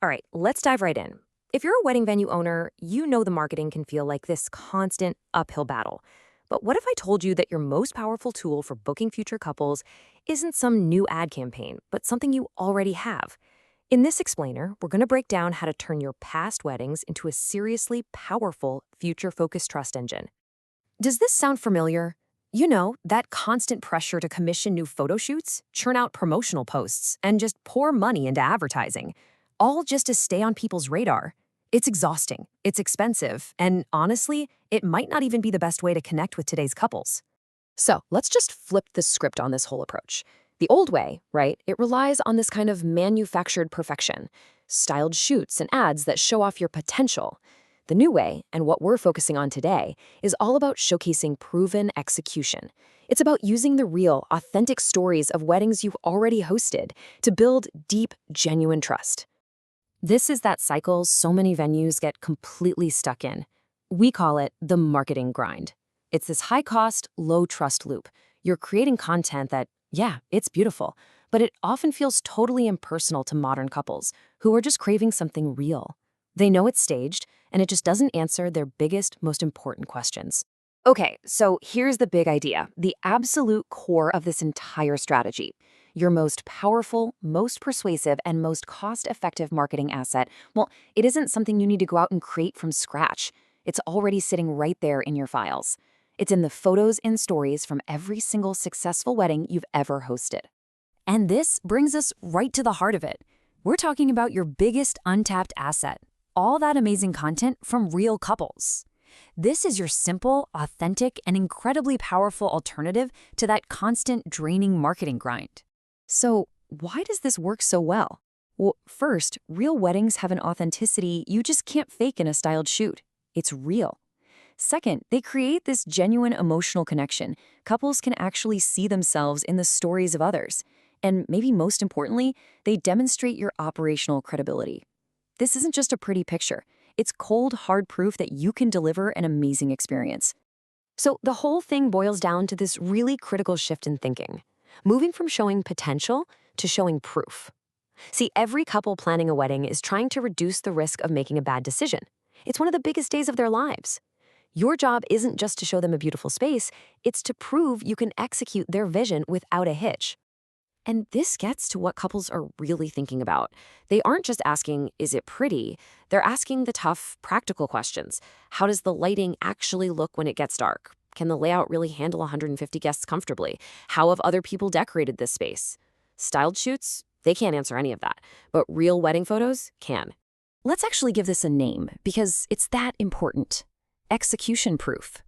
All right, let's dive right in. If you're a wedding venue owner, you know the marketing can feel like this constant uphill battle. But what if I told you that your most powerful tool for booking future couples isn't some new ad campaign, but something you already have? In this explainer, we're going to break down how to turn your past weddings into a seriously powerful future-focused trust engine. Does this sound familiar? You know, that constant pressure to commission new photo shoots, churn out promotional posts, and just pour money into advertising, all just to stay on people's radar. It's exhausting, it's expensive, and honestly, it might not even be the best way to connect with today's couples. So let's just flip the script on this whole approach. The old way, right, it relies on this kind of manufactured perfection, styled shoots and ads that show off your potential. The new way, and what we're focusing on today, is all about showcasing proven execution. It's about using the real, authentic stories of weddings you've already hosted to build deep, genuine trust. This is that cycle so many venues get completely stuck in. We call it the marketing grind. It's this high-cost, low-trust loop. You're creating content that, yeah, it's beautiful, but it often feels totally impersonal to modern couples who are just craving something real. They know it's staged, and it just doesn't answer their biggest, most important questions. Okay, so here's the big idea, the absolute core of this entire strategy. Your most powerful, most persuasive, and most cost-effective marketing asset, well, it isn't something you need to go out and create from scratch. It's already sitting right there in your files. It's in the photos and stories from every single successful wedding you've ever hosted. And this brings us right to the heart of it. We're talking about your biggest untapped asset, all that amazing content from real couples. This is your simple, authentic, and incredibly powerful alternative to that constant draining marketing grind. So, why does this work so well? Well, first, real weddings have an authenticity you just can't fake in a styled shoot. It's real. Second, they create this genuine emotional connection. Couples can actually see themselves in the stories of others. And maybe most importantly, they demonstrate your operational credibility. This isn't just a pretty picture. It's cold, hard proof that you can deliver an amazing experience. So the whole thing boils down to this really critical shift in thinking, moving from showing potential to showing proof. See, every couple planning a wedding is trying to reduce the risk of making a bad decision. It's one of the biggest days of their lives. Your job isn't just to show them a beautiful space, it's to prove you can execute their vision without a hitch. And this gets to what couples are really thinking about. They aren't just asking, is it pretty? They're asking the tough, practical questions. How does the lighting actually look when it gets dark? Can the layout really handle 150 guests comfortably? How have other people decorated this space? Styled shoots? They can't answer any of that. But real wedding photos can. Let's actually give this a name because it's that important. Execution proof.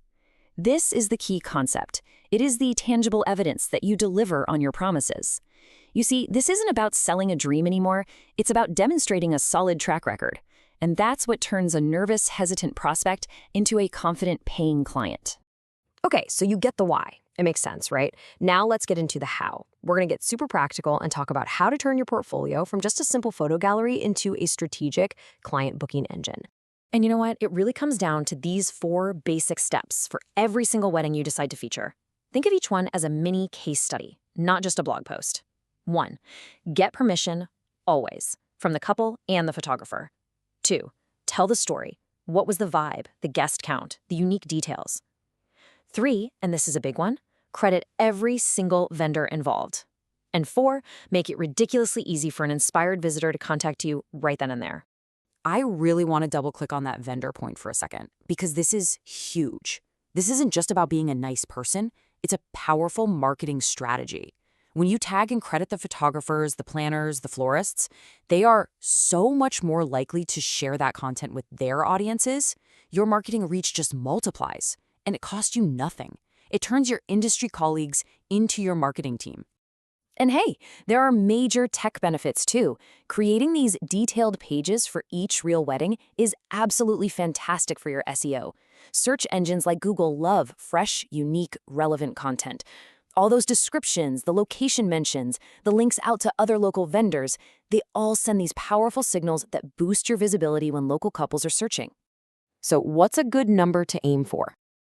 This is the key concept. It is the tangible evidence that you deliver on your promises. You see, this isn't about selling a dream anymore. It's about demonstrating a solid track record. And that's what turns a nervous, hesitant prospect into a confident, paying client. Okay, so you get the why. It makes sense, right? Now let's get into the how. We're going to get super practical and talk about how to turn your portfolio from just a simple photo gallery into a strategic client booking engine. And you know what? It really comes down to these 4 basic steps for every single wedding you decide to feature. Think of each one as a mini case study, not just a blog post. 1. Get permission, always, from the couple and the photographer. 2. Tell the story. What was the vibe, the guest count, the unique details? 3, and this is a big one, credit every single vendor involved. And 4, make it ridiculously easy for an inspired visitor to contact you right then and there. I really want to double click on that vendor point for a second, because this is huge. This isn't just about being a nice person, it's a powerful marketing strategy. When you tag and credit the photographers, the planners, the florists, they are so much more likely to share that content with their audiences. Your marketing reach just multiplies, and it costs you nothing. It turns your industry colleagues into your marketing team. And hey, there are major tech benefits too. Creating these detailed pages for each real wedding is absolutely fantastic for your SEO. Search engines like Google love fresh, unique, relevant content. All those descriptions, the location mentions, the links out to other local vendors, they all send these powerful signals that boost your visibility when local couples are searching. So what's a good number to aim for?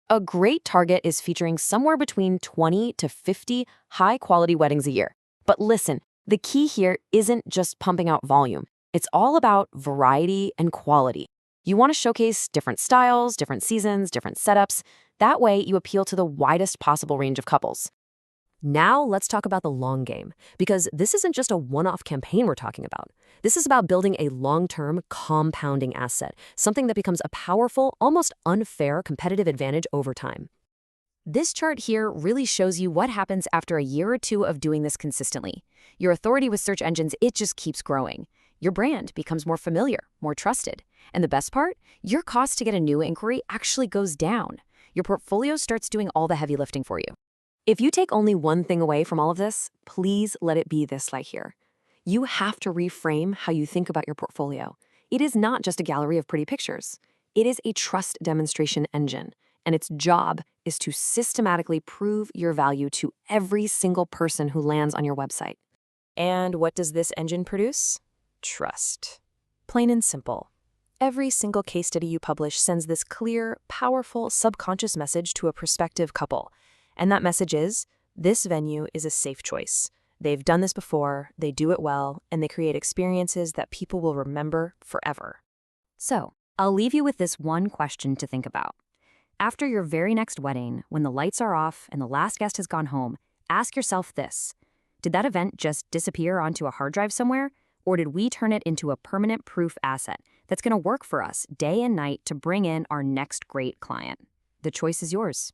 A great target is featuring somewhere between 20 to 50 high-quality weddings a year. But listen, the key here isn't just pumping out volume. It's all about variety and quality. You want to showcase different styles, different seasons, different setups. That way, you appeal to the widest possible range of couples. Now let's talk about the long game, because this isn't just a one-off campaign we're talking about. This is about building a long-term compounding asset, something that becomes a powerful, almost unfair competitive advantage over time. This chart here really shows you what happens after a year or two of doing this consistently. Your authority with search engines, it just keeps growing. Your brand becomes more familiar, more trusted. And the best part, your cost to get a new inquiry actually goes down. Your portfolio starts doing all the heavy lifting for you. If you take only one thing away from all of this, please let it be this slide here. You have to reframe how you think about your portfolio. It is not just a gallery of pretty pictures. It is a trust demonstration engine, and its job is to systematically prove your value to every single person who lands on your website. And what does this engine produce? Trust. Plain and simple. Every single case study you publish sends this clear, powerful, subconscious message to a prospective couple. And that message is, this venue is a safe choice. They've done this before, they do it well, and they create experiences that people will remember forever. So, I'll leave you with this one question to think about. After your very next wedding, when the lights are off and the last guest has gone home, ask yourself this. Did that event just disappear onto a hard drive somewhere? Or did we turn it into a permanent proof asset that's going to work for us day and night to bring in our next great client? The choice is yours.